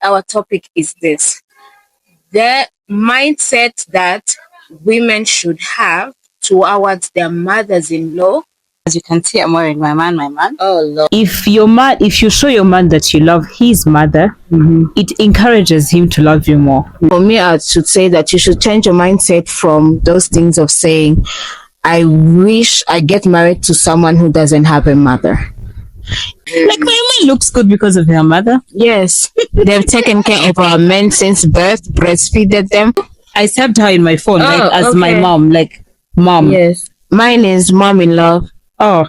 our topic is this: the mindset that women should have towards their mothers-in-law. As you can see, I'm wearing my man. Oh Lord. If you show your man that you love his mother, it encourages him to love you more. For me, I should say that you should change your mindset from those things of saying, I wish I get married to someone who doesn't have a mother. Like, my man looks good because of her mother. Yes, they've taken care of our men since birth, breastfeeded them. I saved her in my phone, as okay. my mom, like mom. Yes, mine is mom-in-law. Oh,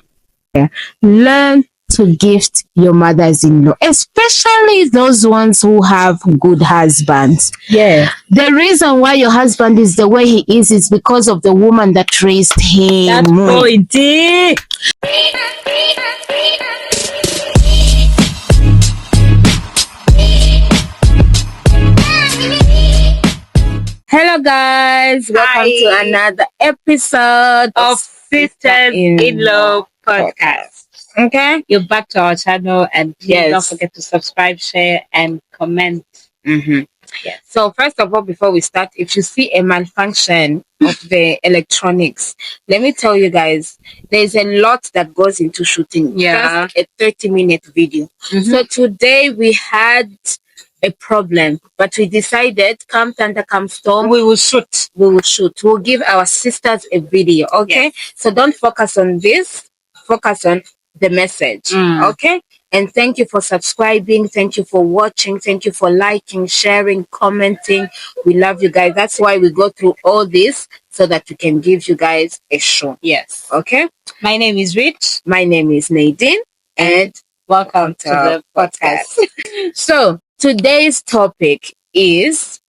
yeah. Learn to gift your mothers-in-law, especially those ones who have good husbands. Yeah. The reason why your husband is the way he is because of the woman that raised him. That pointy. Hello guys, welcome to another episode of Sisters-in-Law podcast. Okay, you're back to our channel, and please don't forget to subscribe, share, and comment. Yes. So first of all, before we start, if you see a malfunction of the electronics, let me tell you guys, there's a lot that goes into shooting. Yeah. Just a 30-minute video. So today we had a problem, but we decided, come thunder, come storm, we will shoot. We'll give our sisters a video. Okay. Yes. So don't focus on this. Focus on the message. Okay. And thank you for subscribing. Thank you for watching. Thank you for liking, sharing, commenting. We love you guys. That's why we go through all this, so that we can give you guys a show. Yes. Okay. My name is Rich. My name is Nadine. And welcome to the podcast. So today's topic is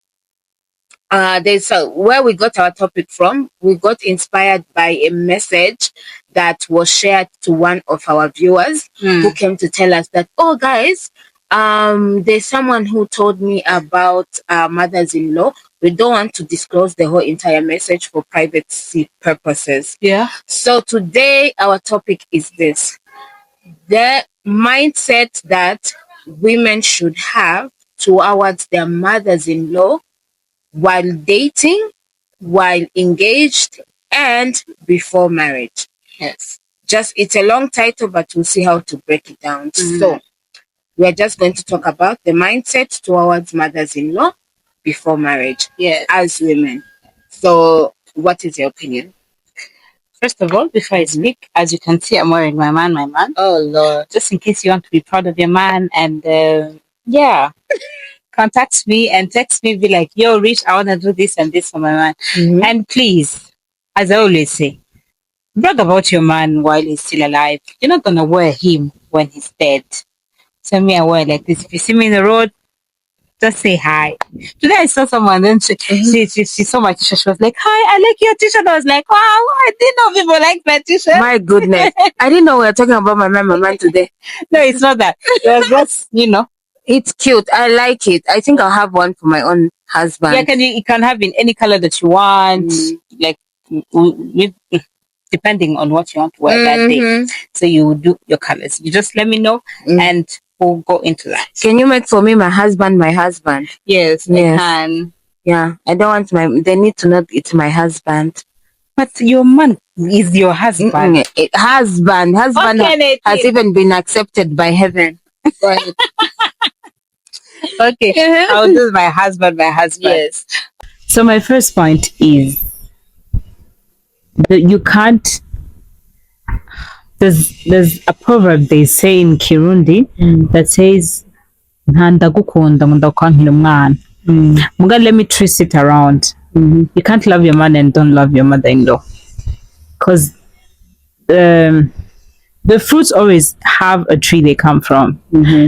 where we got our topic from. We got inspired by a message that was shared to one of our viewers who came to tell us that, oh guys, there's someone who told me about mothers-in-law. We don't want to disclose the whole entire message for privacy purposes. Yeah. So today our topic is this: the mindset that women should have towards their mothers-in-law while dating, while engaged, and before marriage. Yes. It's a long title, but we'll see how to break it down. So we're just going to talk about the mindset towards mothers-in-law before marriage. Yes. As women. So what is your opinion? First of all, before I speak, as you can see, I'm wearing my man. Oh Lord. Just in case you want to be proud of your man, and contact me and text me, be like, yo, Rich, I want to do this and this for my man. And please, as I always say, brag about your man while he's still alive. You're not going to wear him when he's dead. So me, I wear like this. If you see me in the road, just say hi. Today I saw someone, and she saw my t-shirt. She was like, hi, I like your t-shirt. I was like, wow, I didn't know people like my t-shirt. My goodness. I didn't know we were talking about my man today. No, it's not that. It was just, It's cute. I like it. I think I'll have one for my own husband. Yeah, you can have in any color that you want, like depending on what you want to wear that day. So you will do your colors. You just let me know, and we'll go into that. Can you make for me my husband? Yes, I can. Yeah, I don't want they need to know it's my husband. But your man is your husband. Husband has even been accepted by heaven. Right. Okay, I'll do my husband. Yes. So my first point is that you can't. There's a proverb they say in Kirundi that says, Muga, let me twist it around. You can't love your man and don't love your mother-in-law, because the fruits always have a tree they come from.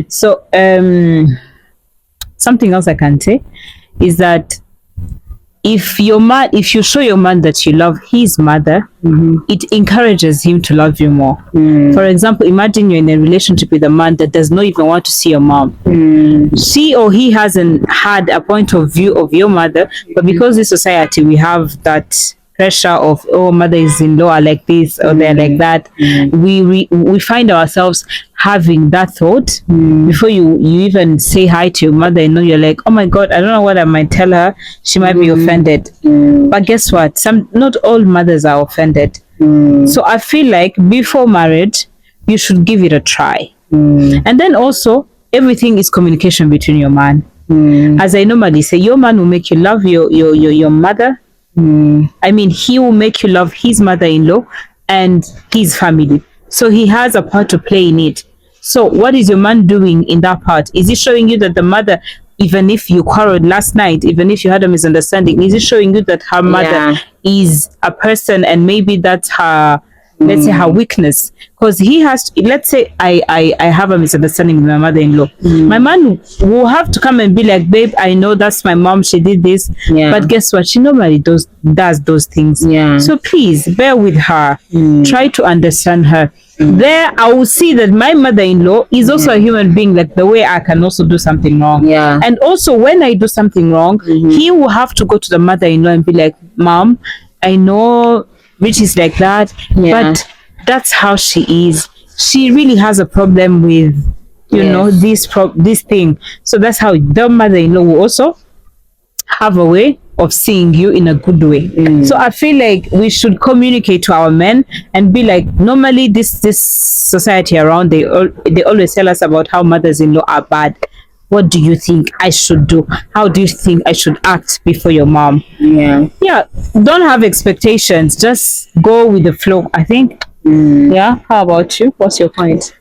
So something else I can say is that if you show your man that you love his mother, it encourages him to love you more. For example, imagine you're in a relationship with a man that does not even want to see your mom. She or he hasn't had a point of view of your mother, but because in society we have that pressure of, oh, mother-in-law are like this or they're like that, we find ourselves having that thought before you even say hi to your mother-in-law. You're like, oh my god, I don't know what I might tell her, she might be offended. But guess what, not all mothers are offended. So I feel like before marriage you should give it a try. And then also, everything is communication between your man. As I normally say, your man will make you love your mother. I mean, he will make you love his mother-in-law and his family. So he has a part to play in it. So what is your man doing in that part? Is he showing you that the mother, even if you quarreled last night, even if you had a misunderstanding, is he showing you that her mother is a person and maybe that's her, let's say, her weakness? Because he has to, let's say I have a misunderstanding with my mother-in-law. My man will have to come and be like, babe, I know that's my mom, she did this, but guess what, she normally does those things. So please bear with her, try to understand her. There I will see that my mother-in-law is also a human being, like the way I can also do something wrong. And also when I do something wrong, he will have to go to the mother-in-law and be like, mom, I know Rich is like that, but that's how she is. She really has a problem with, you know, this thing. So that's how the mother-in-law will also have a way of seeing you in a good way. So I feel like we should communicate to our men and be like, normally this society around, they always tell us about how mothers-in-law are bad. What do you think I should do? How do you think I should act before your mom? Don't have expectations, just go with the flow, I think. How about you? What's your point?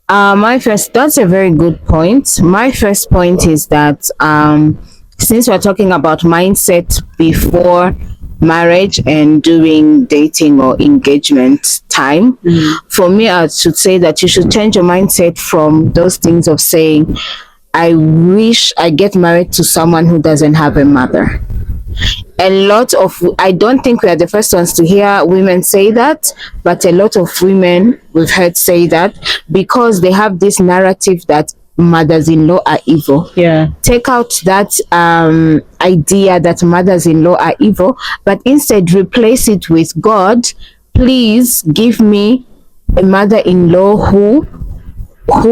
That's a very good point. My first point is that since we're talking about mindset before marriage and during dating or engagement time, for me, I should say that you should change your mindset from those things of saying, I wish I get married to someone who doesn't have a mother. I don't think we are the first ones to hear women say that, but a lot of women we've heard say that because they have this narrative that mothers-in-law are evil. Take out that idea that mothers-in-law are evil, but instead replace it with, God, please give me a mother-in-law who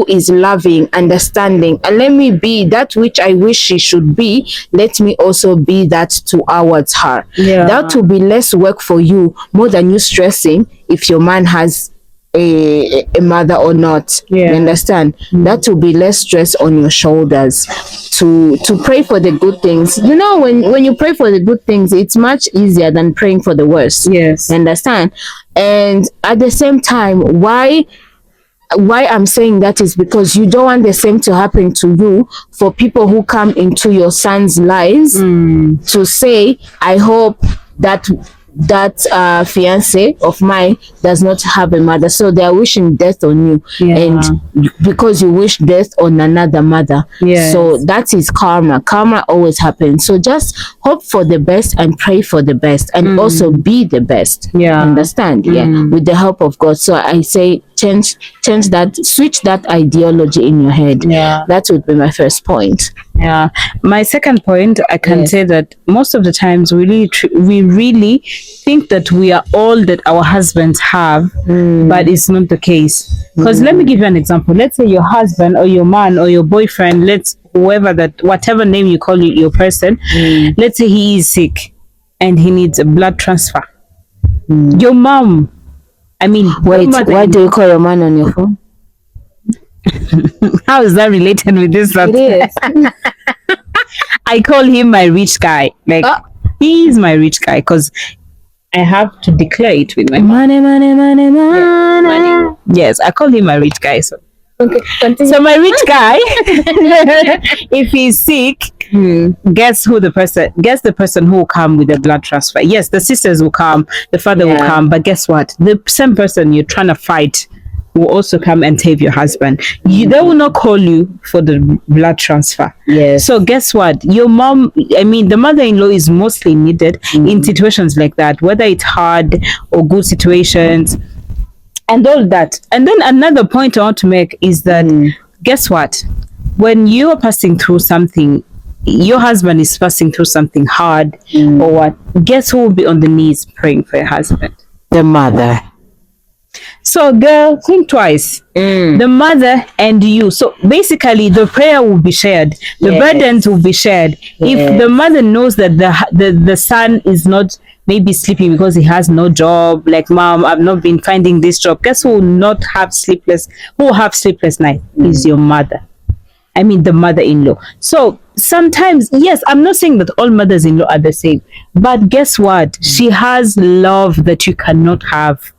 is loving, understanding, and let me be that which I wish she should be. Let me also be that towards her. That will be less work for you, more than you stressing if your man has a mother or not. You understand? That will be less stress on your shoulders to pray for the good things. You know, when you pray for the good things, it's much easier than praying for the worst. You understand? And at the same time, why I'm saying that is because you don't want the same to happen to you for people who come into your son's lives to say, I hope that fiance of mine does not have a mother, so they are wishing death on you, and because you wish death on another mother. So that is karma always happens. So just hope for the best and pray for the best, and also be the best. Understand? With the help of God. So I say change that, switch that ideology in your head. That would be my first point. My second point, I can say that most of the times we really think that we are all that our husbands have, but it's not the case. Because let me give you an example. Let's say your husband or your man or your boyfriend, whatever name you call your person, let's say he is sick and he needs a blood transfer. Your mom, I mean, wait, why do you call your man on your phone? How is that related with this? It is. I call him my rich guy. Like, he's my rich guy because I have to declare it with my money. Yes, I call him my rich guy. So, okay, continue. So my rich guy, if he's sick, guess the person who will come with the blood transfer. Yes, the sisters will come, the father will come, but guess what? The same person you're trying to fight will also come and save your husband. They will not call you for the blood transfer. So guess what? Your mom, I mean, the mother-in-law is mostly needed in situations like that, whether it's hard or good situations and all that. And then another point I want to make is that guess what? When you are passing through something, your husband is passing through something hard or what, guess who will be on the knees praying for your husband? The mother. So, girl, think twice. The mother and you. So basically, the prayer will be shared. The burdens will be shared. If the mother knows that the son is not maybe sleeping because he has no job, like, mom, I've not been finding this job. Guess who will not have sleepless? Who will have sleepless night? Is your mother. I mean, the mother-in-law. So sometimes, yes, I'm not saying that all mothers-in-law are the same, but guess what? She has love that you cannot have.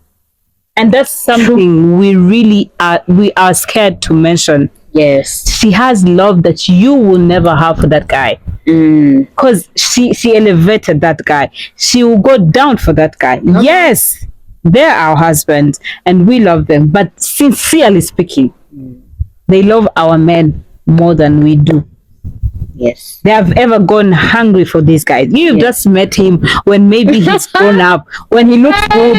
And that's something we are scared to mention. Yes. She has love that you will never have for that guy. Because she elevated that guy. She will go down for that guy. Okay. Yes, they're our husbands and we love them. But sincerely speaking, they love our men more than we do. Yes. They have ever gone hungry for this guy. You've just met him when maybe he's grown up, when he looks good.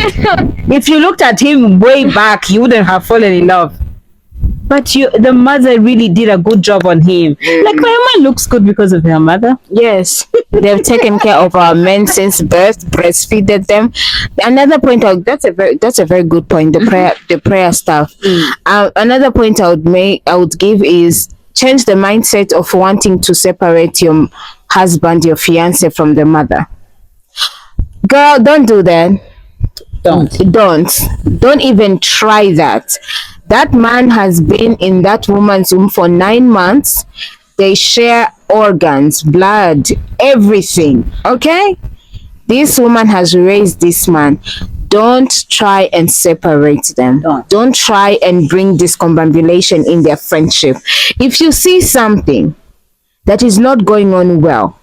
If you looked at him way back, you wouldn't have fallen in love. But the mother really did a good job on him. Like, my man looks good because of her mother. Yes. They've taken care of our men since birth, breastfeeded them. Another point that's a very good point. The prayer stuff. Another point I would give is change the mindset of wanting to separate your husband, your fiance, from the mother. Girl, don't do that. Don't even try that. That man has been in that woman's womb for 9 months. They share organs, blood, everything. Okay? This woman has raised this man. Don't try and separate them. Don't try and bring discombobulation in their friendship. If you see something that is not going on well,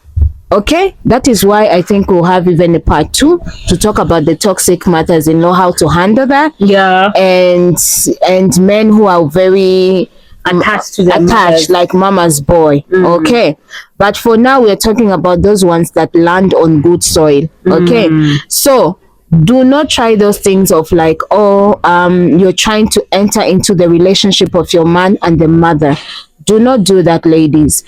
okay, that is why I think we'll have even a part 2 to talk about the toxic matters and know how to handle that. Yeah. And men who are very attached like mama's boy. Okay, but for now we're talking about those ones that land on good soil. Okay, so do not try those things of like, you're trying to enter into the relationship of your man and the mother. Do not do that, ladies.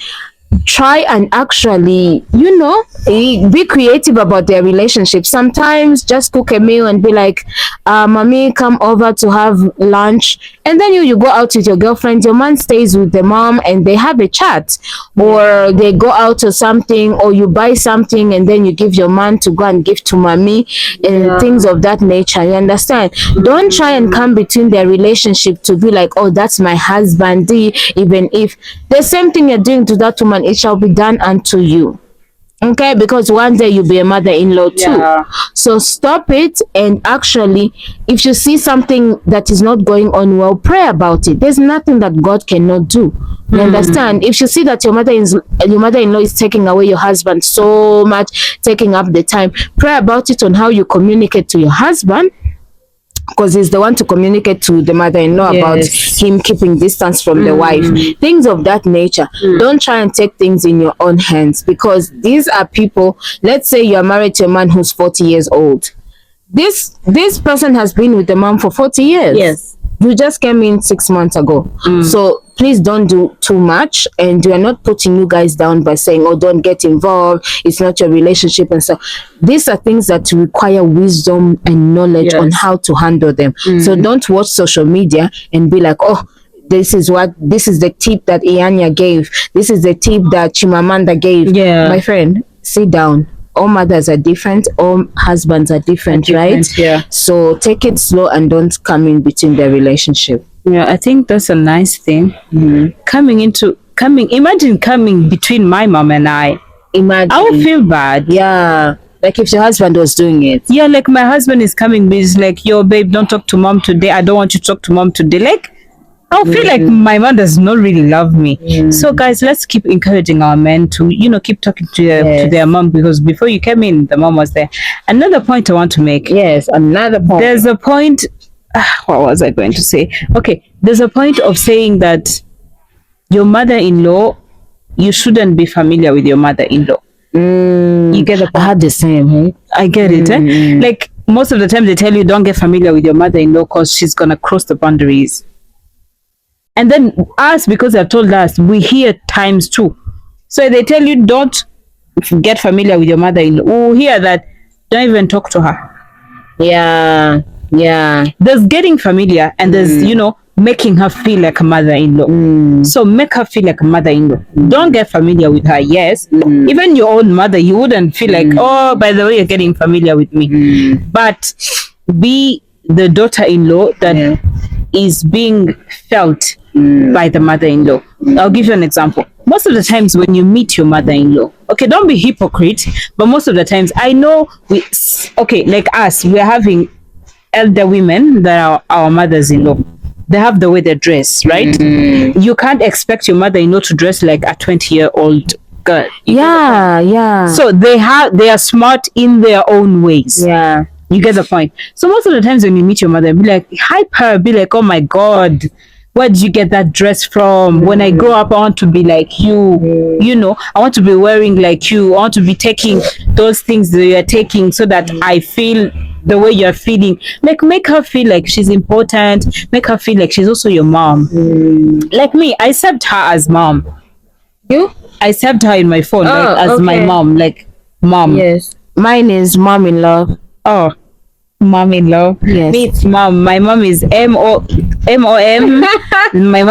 Try and actually, be creative about their relationship. Sometimes just cook a meal and be like, mommy, come over to have lunch. And then you go out with your girlfriend, your man stays with the mom and they have a chat. Or they go out or something, or you buy something and then you give your man to go and give to mommy and things of that nature. You understand? Don't try and come between their relationship to be like, oh, that's my husband. Even if the same thing you're doing to that woman, it shall be done unto you. Okay, because one day you'll be a mother-in-law too. So stop it, and actually, if you see something that is not going on well, pray about it. There's nothing that God cannot do. You understand? If you see that your mother-in-law is taking away your husband so much, taking up the time, pray about it on how you communicate to your husband, because he's the one to communicate to the mother-in-law about him keeping distance from the wife, things of that nature. Don't try and take things in your own hands, because these are people. Let's say you're married to a man who's 40 years old. This person has been with the mom for 40 years. Yes. You just came in 6 months ago. So please don't do too much, and we are not putting you guys down by saying, oh, don't get involved, it's not your relationship and so. These are things that require wisdom and knowledge on how to handle them. So don't watch social media and be like, oh, this is the tip that Ianya gave, this is the tip that Chimamanda gave. My friend, sit down. All mothers are different, all husbands are different, right? So take it slow and don't come in between their relationship. I think that's a nice thing. Imagine coming between my mom and I would feel bad. Like if your husband was doing it. Like my husband is coming, he's like, yo babe, don't talk to mom today, I don't want you to talk to mom today. Like, I'll feel like my mom does not really love me. So guys, let's keep encouraging our men to, keep talking to their mom, because before you came in, the mom was there. Another point I want to make. Another point. There's a point, what was I going to say? Okay, there's a point of saying that your mother-in-law, you shouldn't be familiar with your mother-in-law. You get the point? I had the same. I get it. Like most of the time they tell you don't get familiar with your mother-in-law because she's gonna cross the boundaries. And then us, because they've told us, we hear times 2. So they tell you don't get familiar with your mother-in-law. We'll hear that, don't even talk to her. Yeah. There's getting familiar and there's, making her feel like a mother-in-law. So make her feel like a mother-in-law. Don't get familiar with her. Yes. Even your own mother, you wouldn't feel like, oh, by the way, you're getting familiar with me. But be the daughter-in-law that is being felt by the mother-in-law. I'll give you an example. Most of the times when you meet your mother-in-law, okay, don't be hypocrite, but most of the times I know like us, we're having elder women that are our mothers-in-law. They have the way they dress, right? You can't expect your mother-in-law to dress like a 20-year-old girl. Yeah. So they are smart in their own ways. Yeah. You get the point. So most of the times when you meet your mother, be like, hype her, be like, oh my God, where did you get that dress from? When I grow up, I want to be like you. I want to be wearing like you. I want to be taking those things that you're taking so that I feel the way you're feeling. Like, make her feel like she's important. Make her feel like she's also your mom. Like me, I accept her as mom. You? I accept her in my phone as my mom. Like, mom. Yes. Mine is mom-in-law. Oh, mom-in-law. Yes. Me, it's mom. My mom is MOM. my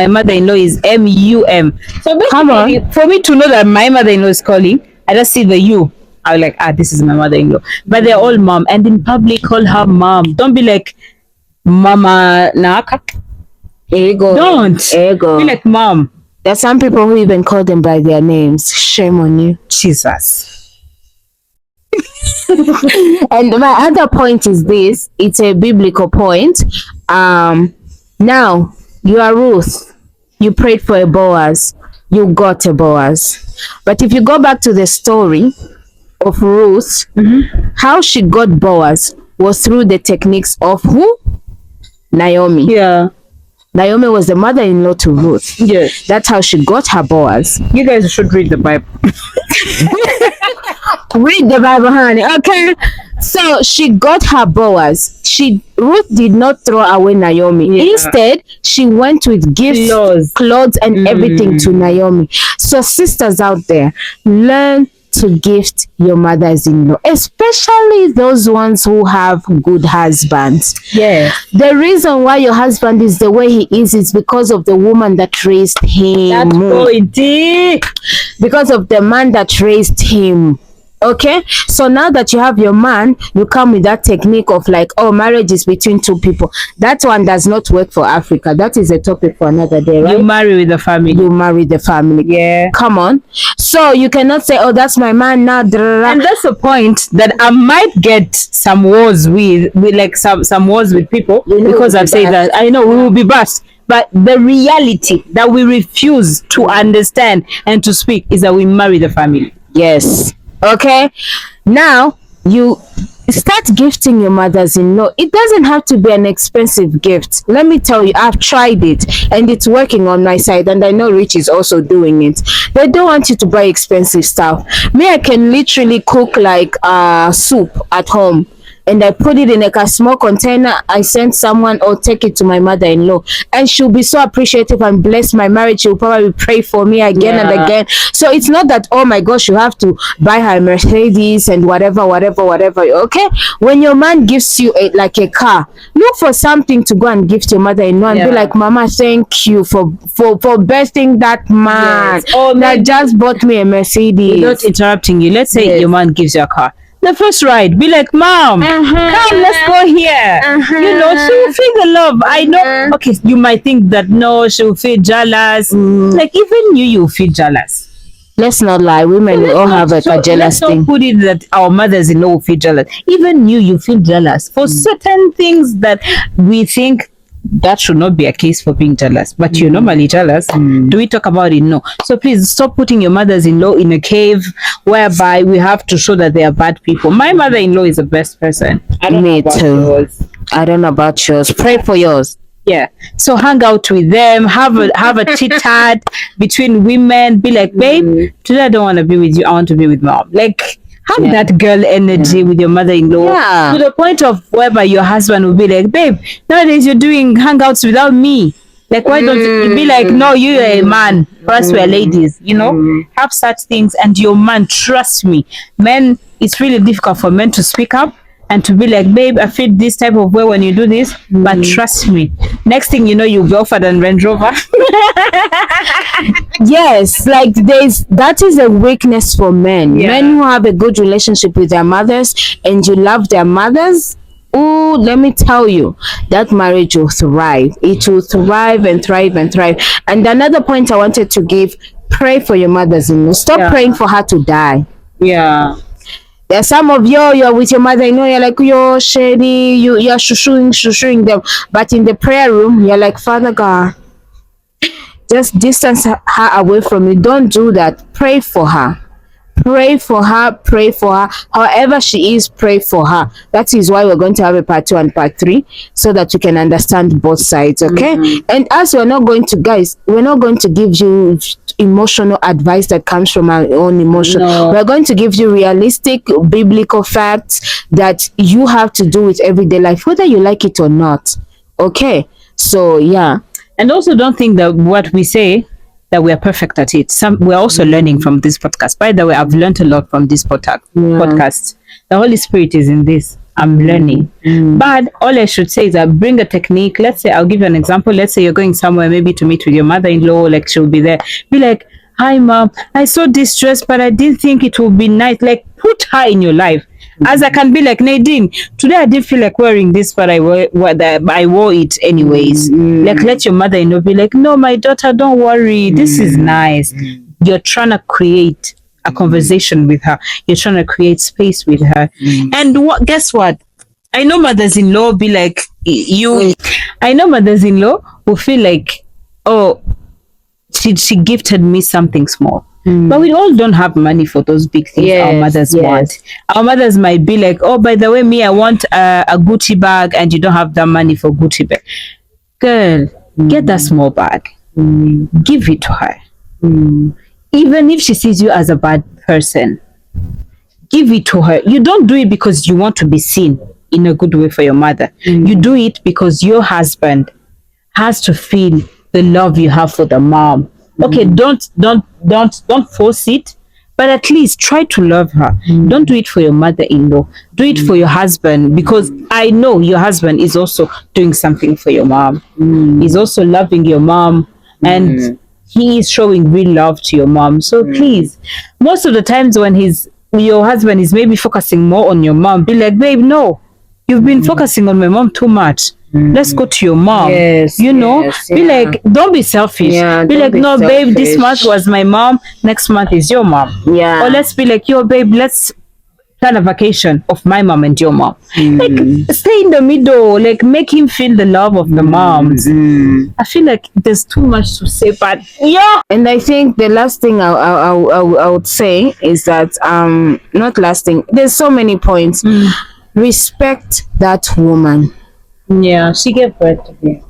mother-in-law is MUM. So basically, for me to know that my mother-in-law is calling, I just see the U. I was like, this is my mother-in-law. But they're all mom, and in public call her mom. Don't be like Mama Naka. Ego. Don't. Ego. Be like mom. There's some people who even call them by their names. Shame on you. Jesus. And my other point is this. It's a biblical point. Now, you are Ruth. You prayed for a Boaz. You got a Boaz. But if you go back to the story of Ruth, how she got Boaz was through the techniques of who? Naomi. Yeah. Naomi was the mother-in-law to Ruth. Yes. That's how she got her Boaz. You guys should read the Bible. Read the Bible, honey. Okay. So she got her Boaz. Ruth did not throw away Naomi. Yeah. Instead, she went with gifts, clothes, and everything to Naomi. So sisters out there, learn to gift your mothers-in-law, especially those ones who have good husbands. Yeah. The reason why your husband is the way he is because of the woman that raised him. That's pointy. Because of the man that raised him. Okay, so now that you have your man, you come with that technique of like, oh, marriage is between two people. That one does not work for Africa. That is a topic for another day, right? You marry with the family. You marry the family. Yeah. Come on. So you cannot say, oh, that's my man now. And that's the point that I might get some wars with like some wars with people because I've said that. I know we will be bashed. But the reality that we refuse to understand and to speak is that we marry the family. Yes. Okay, now you start gifting your mothers-in-law. It doesn't have to be an expensive gift. Let me tell you, I've tried it and it's working on my side, and I know Rich is also doing it. They don't want you to buy expensive stuff. Me, I can literally cook like soup at home, and I put it in like a small container. I send someone or take it to my mother-in-law, and she'll be so appreciative and bless my marriage. She'll probably pray for me again and again. So it's not that, oh my gosh, you have to buy her a Mercedes and whatever. Okay, when your man gives you like a car, look for something to go and gift your mother-in-law and be like, Mama, thank you for besting that man that just bought me a Mercedes. Without interrupting you, let's say your man gives you a car. The first ride, be like, Mom, come, let's go here. You know, she will feel the love. I know. Okay, you might think that no, she will feel jealous. Like even you feel jealous. Let's not lie, women all have like a jealous thing. Let's not put it that our mothers-in-law will feel jealous. Even you feel jealous for certain things that we think that should not be a case for being jealous, but you're normally jealous. Do we talk about it? No. So please stop putting your mothers-in-law in a cave whereby we have to show that they are bad people. My mother-in-law is the best person. I don't know about yours. Pray for yours. Yeah. So hang out with them, have a chit chat between women. Be like, babe, today I don't want to be with you. I want to be with mom. Like, have that girl energy with your mother-in-law to the point of whereby your husband will be like, babe, nowadays you're doing hangouts without me. Like, why don't you be like, no, you're a man, for us we're ladies, have such things, and your man, trust me, men, it's really difficult for men to speak up and to be like, babe, I feel this type of way when you do this, but trust me, next thing you know, you'll be offered a Range Rover. Yes, like that is a weakness for men. Yeah. Men who have a good relationship with their mothers and you love their mothers, oh, let me tell you, that marriage will thrive. It will thrive and thrive and thrive. And another point I wanted to give, pray for your mothers-in-law. Stop praying for her to die. Yeah. There's some of you're with your mother-in-law, you're like, you're shady, you're shushing them. But in the prayer room, you're like, Father God, just distance her away from you. Don't do that. Pray for her. Pray for her. Pray for her. However she is, pray for her. That is why we're going to have a part 2 and part 3 so that you can understand both sides. Okay. And as we're not going to, guys, we're not going to give you emotional advice that comes from our own emotion. No. We're going to give you realistic biblical facts that you have to do with everyday life, whether you like it or not. Okay. So yeah. And also, don't think that what we say, that we are perfect at it. We're also learning from this podcast. By the way, I've learned a lot from this podcast. The Holy Spirit is in this. I'm learning. But all I should say is that bring a technique. Let's say, I'll give you an example. Let's say you're going somewhere, maybe to meet with your mother-in-law, like she'll be there. Be like, hi, mom, I saw this dress, but I didn't think it would be nice. Like, put her in your life. As I can be like, Nadine, today I didn't feel like wearing this, but I wore it anyways. Like, let your mother-in-law be like, no, my daughter, don't worry. This is nice. You're trying to create a conversation with her. You're trying to create space with her. And guess what? I know mothers-in-law be like, I know mothers-in-law will feel like, oh, she gifted me something small. But we all don't have money for those big things our mothers want. Our mothers might be like, oh, by the way, me, I want a Gucci bag, and you don't have that money for Gucci bag. Girl, get that small bag. Give it to her. Even if she sees you as a bad person, give it to her. You don't do it because you want to be seen in a good way for your mother. You do it because your husband has to feel the love you have for the mom. Okay, don't force it, but at least try to love her. Don't do it for your mother-in-law. Do it for your husband, because I know your husband is also doing something for your mom. He's also loving your mom, and he is showing real love to your mom. So please, most of the times when your husband is maybe focusing more on your mom, be like, babe, no, you've been focusing on my mom too much. Let's go to your mom. Be like, don't be selfish. Be like, no, babe, this month was my mom, next month is your mom. Or let's be like, yo, babe, let's plan a vacation of my mom and your mom. Like, stay in the middle. Like, make him feel the love of the moms. I feel like there's too much to say, but and I think the last thing I would say is that not last thing, there's so many points. Respect that woman. She gave birth to me.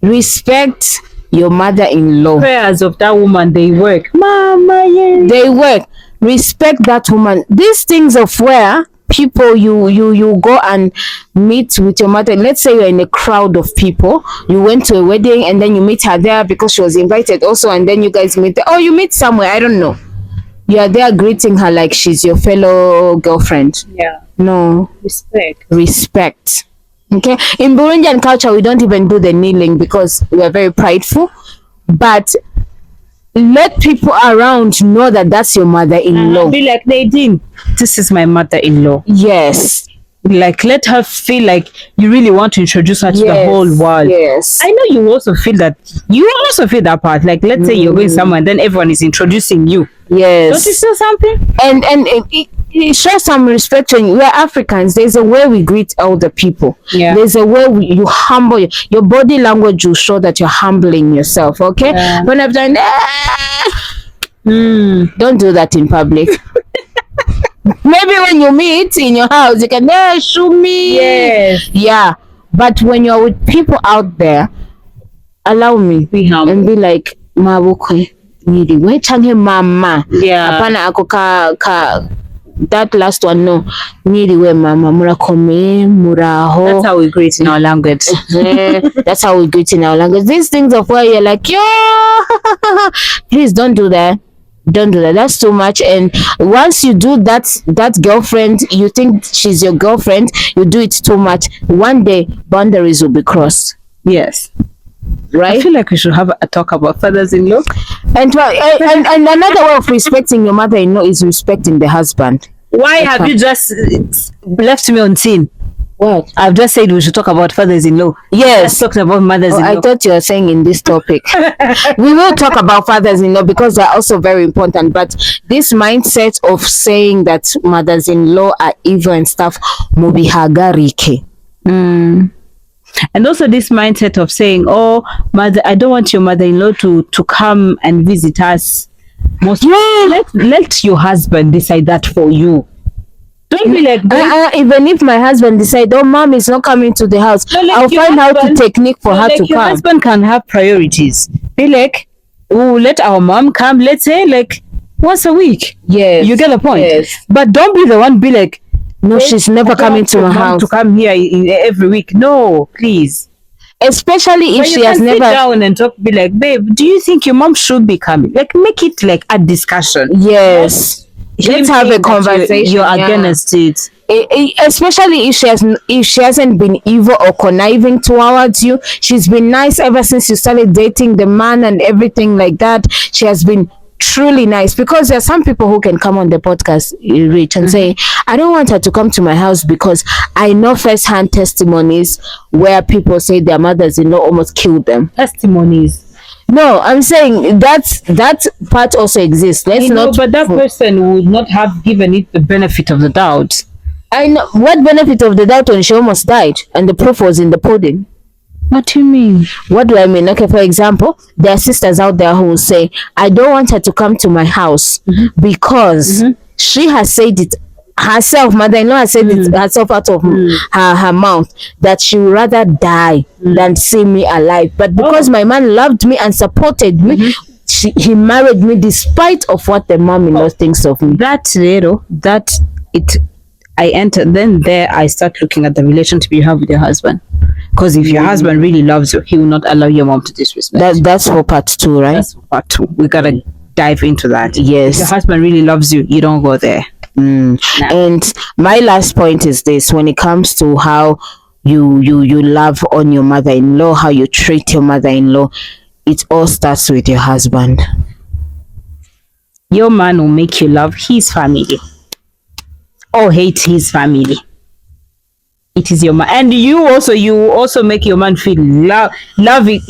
Respect your mother-in-law. Prayers of that woman, they work. Mama, they work. Respect that woman. These things of where people you go and meet with your mother. Let's say you're in a crowd of people. You went to a wedding and then you meet her there because she was invited also, and then you guys meet there. Oh, you meet somewhere, I don't know. You are there greeting her like she's your fellow girlfriend. No. Respect. Okay, in Burundian culture, we don't even do the kneeling because we are very prideful. But let people around know that that's your mother-in-law. Be like, Nadine, this is my mother-in-law. Yes. Like, let her feel like you really want to introduce her to the whole world. Yes. I know you also feel that. You also feel that part. Like, let's say you're going somewhere and then everyone is introducing you. Yes. Don't you feel something? And it shows some respect. When we're Africans, there's a way we greet older people. There's a way you humble. Your body language will show that you're humbling yourself. Okay. When I've done don't do that in public. Maybe when you meet in your house, you can show me. Yeah. But when you're with people out there, allow me and be like, mabukwe nili we change mama. Hapana ako ka that last one, no. Niriwe mama, murakome, muraho. That's how we greet in our language. That's how we greet in our language. These things of where you're like, yo, please don't do that. Don't do that. That's too much. And once you do that girlfriend, you think she's your girlfriend, you do it too much. One day, boundaries will be crossed. Yes. Right? I feel like we should have a talk about fathers-in-law. And another way of respecting your mother-in-law is respecting the husband. Why have you just left me on scene? What? I've just said we should talk about fathers-in-law. Yes. Let's talk about mothers-in-law. I thought you were saying in this topic. We will talk about fathers-in-law because they're also very important. But this mindset of saying that mothers-in-law are evil and stuff, mubihagarike. And also this mindset of saying, oh, mother, I don't want your mother-in-law to come and visit us. Let your husband decide that for you. Don't be like even if my husband decide, oh, mom is not coming to the house, I'll find out the technique for her to come. Your husband can have priorities. Be like, oh, let our mom come, let's say like once a week. Yes. You get the point. Yes. But don't be the one be like, no, she's never coming to my house to come here every week. No, please. Especially if she has never sit down and talk, be like, babe, do you think your mom should be coming? Like, make it like a discussion. Yes. Let's have a conversation. You're against it. Especially if she hasn't been evil or conniving towards you. She's been nice ever since you started dating the man and everything like that. She has been truly nice, because there are some people who can come on the podcast, Rich, and say, I don't want her to come to my house because I know first-hand testimonies where people say their mothers-in-law almost killed them. Testimonies. No, I'm saying that part also exists. But that person would not have given it the benefit of the doubt. I know. What benefit of the doubt when she almost died and the proof was in the pudding? What do you mean? What do I mean? Okay, for example, there are sisters out there who will say, I don't want her to come to my house because she has said it herself, mother-in-law has said it herself out of her mouth, that she would rather die than see me alive. But because my man loved me and supported me, he married me despite of what the mom-in-law thinks of me. I enter, then there I start looking at the relationship you have with your husband. Because if your husband really loves you, he will not allow your mom to disrespect. That's for part 2, right? That's for part 2. We gotta dive into that. Yes. If your husband really loves you, you don't go there. Nah. And my last point is this: when it comes to how you love on your mother-in-law, how you treat your mother-in-law, it all starts with your husband. Your man will make you love his family or hate his family. It is your man, and you also make your man feel love it.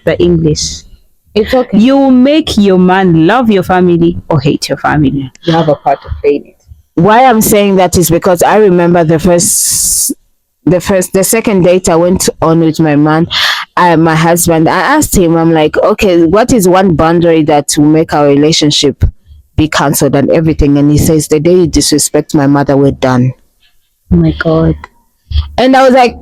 The English. It's okay. You make your man love your family or hate your family. You have a part of saying it. Why I'm saying that is because I remember the second date I went on with my man, my husband. I asked him, I'm like, okay, what is one boundary that will make our relationship be cancelled and everything? And he says, the day you disrespect my mother, we're done. Oh my God. And I was like,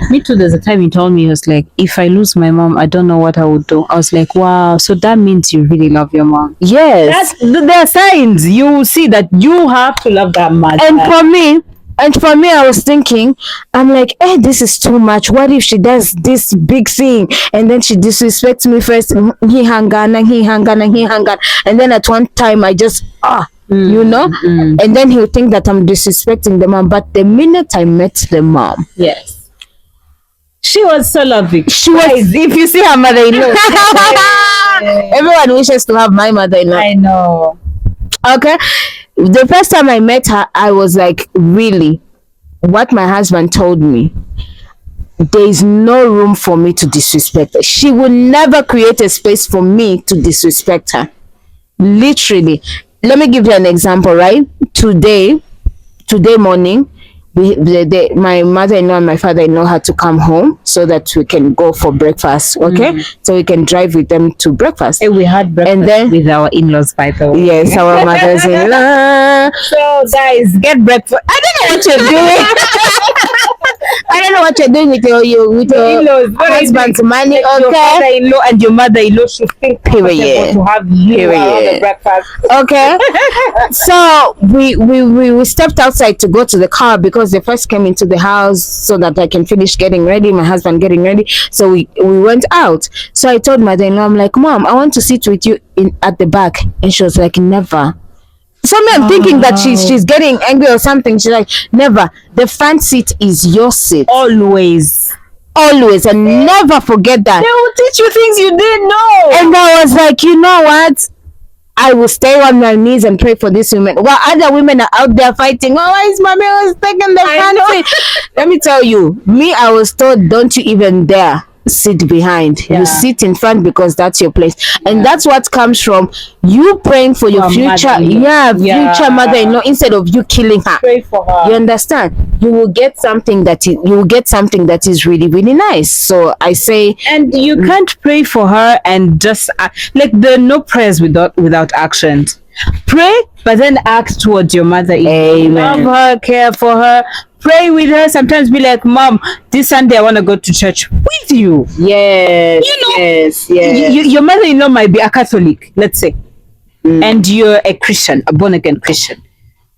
me too. There's a time he told me, he was like, if I lose my mom, I don't know what I would do. I was like, wow, so that means you really love your mom. Yes. There are signs. You see that you have to love that mother. And for me, I was thinking, I'm like, this is too much. What if she does this big thing and then she disrespects me first? And then at one time I just, and then he'll think that I'm disrespecting the mom. But the minute I met the mom, yes, she was so lovely. She was. If you see her mother-in-law, everyone wishes to have my mother-in-law. I know. Okay, the first time I met her, I was like, really, what my husband told me, there is no room for me to disrespect her. She will never create a space for me to disrespect her. Literally. Let me give you an example, right? Today morning, my mother-in-law and my father-in-law had to come home so that we can go for breakfast, okay? So we can drive with them to breakfast. Hey, we had breakfast and then, with our in-laws, by the way. Yes, our mothers-in-law. So, guys, get breakfast. I don't know what you're doing. I I don't know what you're doing with your husband's money. Like okay. Your father-in-law and your mother-in-law should think Period. to have you around the breakfast. Okay. So we stepped outside to go to the car because they first came into the house so that I can finish getting ready, my husband getting ready. So we went out. So I told mother-in-law, I'm like, Mom, I want to sit with you at the back. And she was like, never. So I'm thinking that she's getting angry or something. She's like, never. The front seat is your seat. Always. And never forget that. They will teach you things you didn't know. And I was like, you know what? I will stay on my knees and pray for these women. While other women are out there fighting, oh, his mommy was taking the front seat. Let me tell you, I was told, don't you even dare sit behind. You sit in front because that's your place. And that's what comes from you praying for your future future mother-in-law instead of you killing her. Pray for her. You understand? You will get something that is really, really nice. So I say, and you can't pray for her and just like there are no prayers without actions. Pray, but then act towards your mother-in-law. Amen. Love her, care for her, pray with her. Sometimes be like, Mom, this Sunday I want to go to church with you. Yes. You know, yes. Your mother-in-law might be a Catholic, let's say, and you're a Christian, a born-again Christian.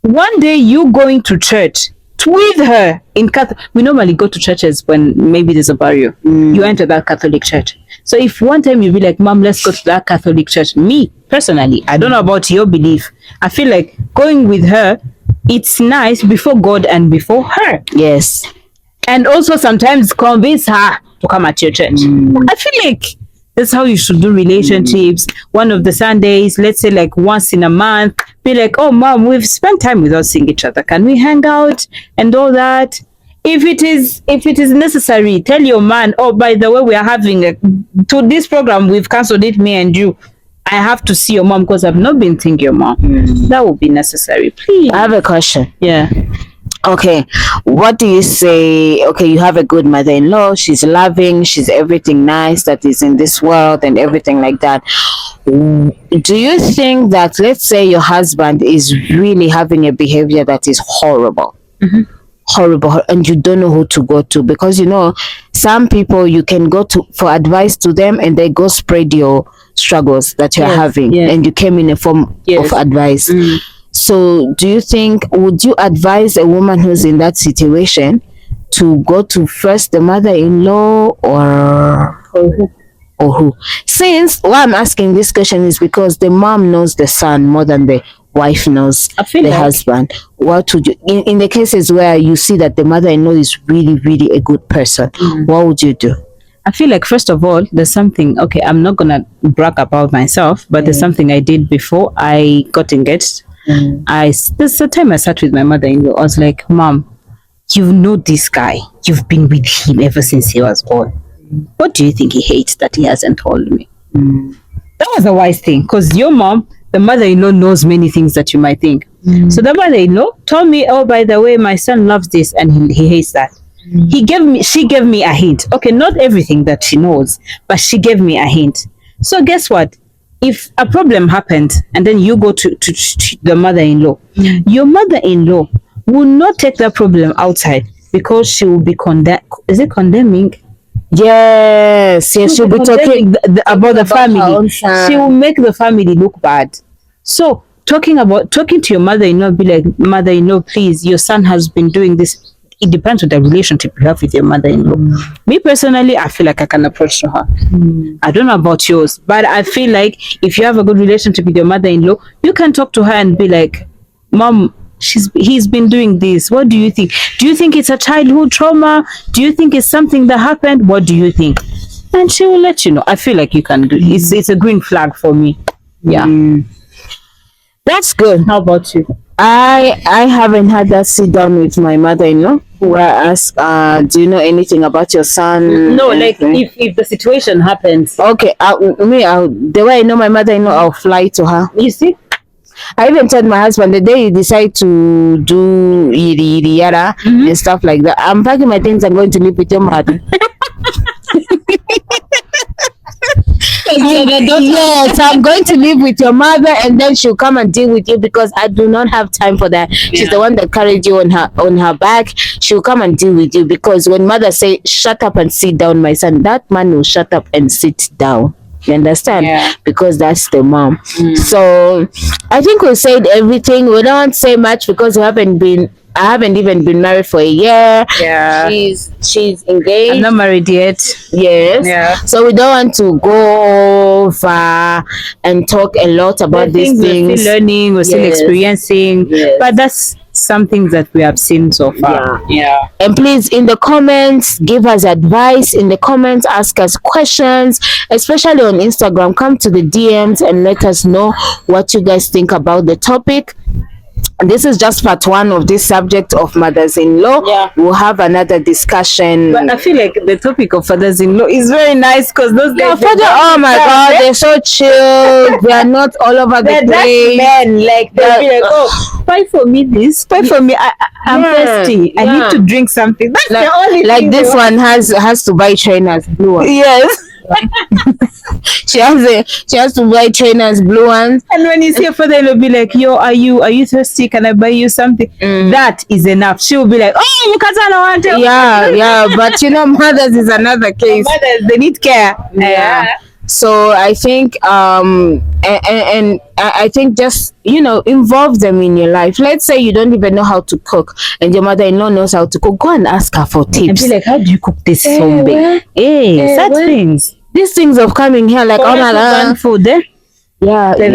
One day you going to church with her in Catholic. We normally go to churches when maybe there's a barrier. You enter that Catholic church. So if one time you be like, Mom, let's go to that Catholic church. Me, personally, I don't know about your belief. I feel like going with her, it's nice before God and before her. Yes. And also sometimes convince her to come at your church. I feel like that's how you should do relationships. One of the Sundays, let's say like once in a month, be like, oh, Mom, we've spent time without seeing each other. Can we hang out and all that? If it is necessary, tell your man, oh, by the way, we are having to this program, we've cancelled it, me and you. I have to see your mom because I've not been seeing your mom. That would be necessary. Please. I have a question. Yeah. Okay. What do you say? Okay, you have a good mother-in-law. She's loving. She's everything nice that is in this world and everything like that. Do you think that, let's say your husband is really having a behavior that is horrible? Horrible, and you don't know who to go to, because you know some people you can go to for advice to them and they go spread your struggles that you're having and you came in a form of advice. So do you think, would you advise a woman who's in that situation to go to first the mother-in-law or who? Since why I'm asking this question is because the mom knows the son more than the wife knows the husband. What would you, in the cases where you see that the mother-in-law is really, really a good person, what would you do? I feel like, first of all, there's something, okay, I'm not gonna brag about myself, but there's something I did before I got engaged. There's a time I sat with my mother-in-law. I was like, Mom, you know this guy, you've been with him ever since he was born. What do you think he hates that he hasn't told me? That was a wise thing, because your mom, the mother-in-law, knows many things that you might think. So the mother-in-law told me, oh, by the way, my son loves this and he hates that. She gave me a hint. Okay, not everything that she knows, but she gave me a hint. So guess what? If a problem happened and then you go to the mother-in-law, your mother-in-law will not take that problem outside because she will be condemning? Yes, she'll be talking about the family. She will make the family look bad. So talking to your mother-in-law, be like, mother-in-law, please, your son has been doing this. It depends on the relationship you have with your mother-in-law. Me personally, I feel like I can approach to her. I don't know about yours, but I feel like if you have a good relationship with your mother-in-law, you can talk to her and be like, Mom, he's been doing this. What do you think? Do you think it's a childhood trauma? Do you think it's something that happened? What do you think? And she will let you know. I feel like you can do it. It's a green flag for me. Yeah. That's good. How about you? I haven't had that sit down with my mother-in-law where I ask, do you know anything about your son? No, like if the situation happens. Okay, the way I know my mother-in-law, I'll fly to her. You see? I even told my husband the day he decide to do yada and stuff like that, I'm packing my things and going to live with your mother. Yes, I'm going to live with your mother, and then she'll come and deal with you because I do not have time for that. She's the one that carried you on her back. She'll come and deal with you because when mother say, "Shut up and sit down, my son," that man will shut up and sit down. You understand? Yeah. Because that's the mom. So I think we said everything. We don't say much because I haven't even been married for a year. Yeah. She's engaged. I'm not married yet. Yes. Yeah. So we don't want to go over and talk a lot about these things. We're still learning, we're still experiencing. Yes. But that's something that we have seen so far. Yeah. And please, in the comments, give us advice. In the comments, ask us questions, especially on Instagram. Come to the DMs and let us know what you guys think about the topic. And this is just part one of this subject of mothers-in-law. Yeah. We'll have another discussion. But I feel like the topic of fathers-in-law is very nice because those guys. Oh my God, they're so chill. They are not all over the place. Men, like they'll be like, "Oh, buy for me this, buy for me. I'm thirsty. I need to drink something." That's the only like thing this one has to buy trainers blue ones. Yes. she has to buy trainers blue ones. And when you see a father, he'll be like, "Yo, are you thirsty? Can I buy you something?" That is enough. She will be like, "Oh, you can't want to." Yeah. But mothers is another case. Mothers, they need care. Yeah. So I think and I think just involve them in your life. Let's say you don't even know how to cook and your mother-in-law knows how to cook. Go and ask her for tips. And be like, "How do you cook this sombe?" Such things. These things of coming here like, oh my God, food there. Yeah. In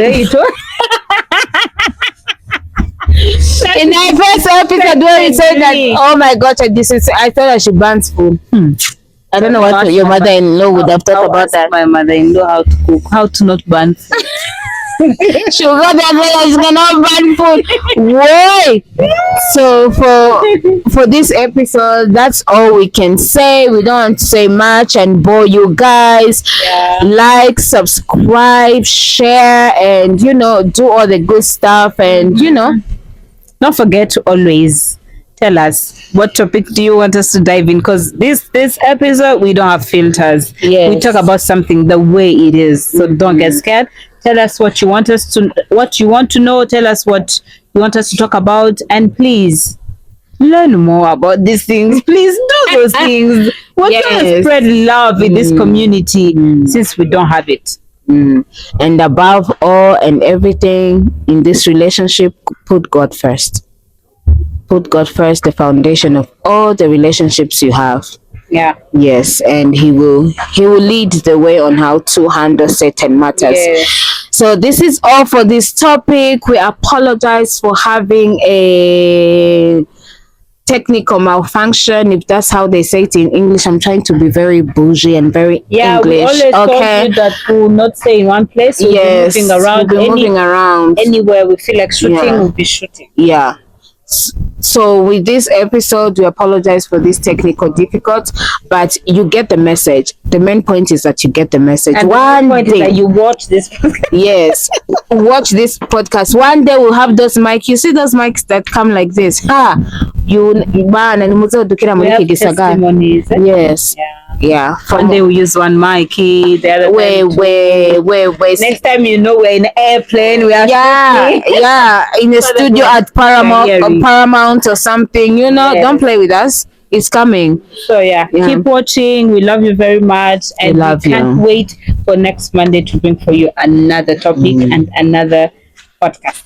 our first episode where we said that, oh my gosh, I thought I should ban food. I don't know what your mother-in-law would have thought about that. My mother-in-law how to cook, how to not ban food. She'll go there, she's gonna ban food. Why? So for this episode, that's all we can say. We don't want to say much and bore you guys. Like, subscribe, share, and do all the good stuff. And don't forget to always tell us what topic do you want us to dive in, because this episode we don't have filters. We talk about something the way it is, so don't get scared. Tell us what you want to know. Tell us what you want us to talk about, and please learn more about these things. Please do those things. We're trying to spread love in this community since we don't have it. And above all and everything in this relationship, put God first. Put God first, the foundation of all the relationships you have. Yes, and he will lead the way on how to handle certain matters. So this is all for this topic. We apologize for having a technical malfunction, if that's how they say it in English. I'm trying to be very bougie and very English. We always told you that we will not stay in one place. We'll be moving around. Anywhere we feel like shooting, we'll be shooting. So with this episode, we apologize for this technical difficult, but you get the message. The main point is that you get the message. And one point day is that you watch this podcast. Yes, watch this podcast. One day we'll have those mics. You see those mics that come like this? Testimonies. Yes. One day we use one mic. The other wait. Next time we're in an airplane. We are in a studio at Paramount or something. Don't play with us. It's coming. So keep watching. We love you very much, and we can't wait for next Monday to bring for you another topic and another podcast.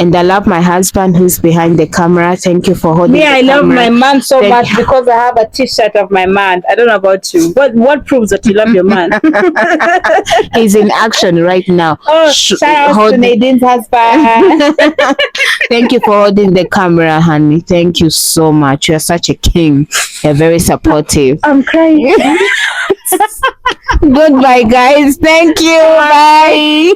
And I love my husband who's behind the camera. Thank you for holding the camera. I love my man so much because I have a t-shirt of my man. I don't know about you. What proves that you love your man? He's in action right now. Shout out to Nadine's husband. Thank you for holding the camera, honey. Thank you so much. You're such a king. You're very supportive. I'm crying. Goodbye, guys. Thank you. Bye.